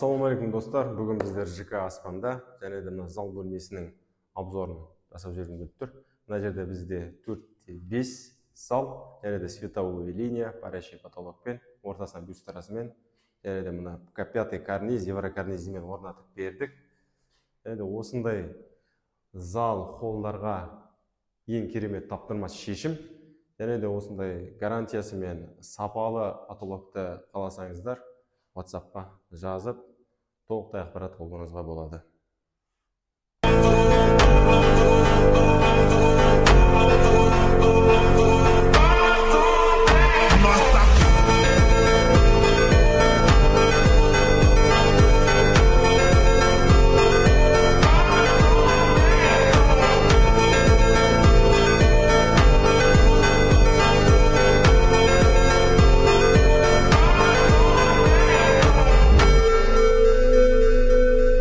Ассалаумағалейкум достар, бүгін біздер ЖК Аспанда және де мына зал бөлмесінің обзорын жасап жүргім келіп тұр. Мына жерде бізде 4-5 зал және де световая линия, парящий потолокпен, ортасына люстрасымен, және де мына 5-й карниз, еврокарнизімен орнатып бердік. Және де осындай зал холларға ең керемет таптырмас шешім. Және де осындай гарантиясы мен сапалы потолокты қаласаңыздар, WhatsApp-қа жазып, толықтай ақпарат алуыңызға болады.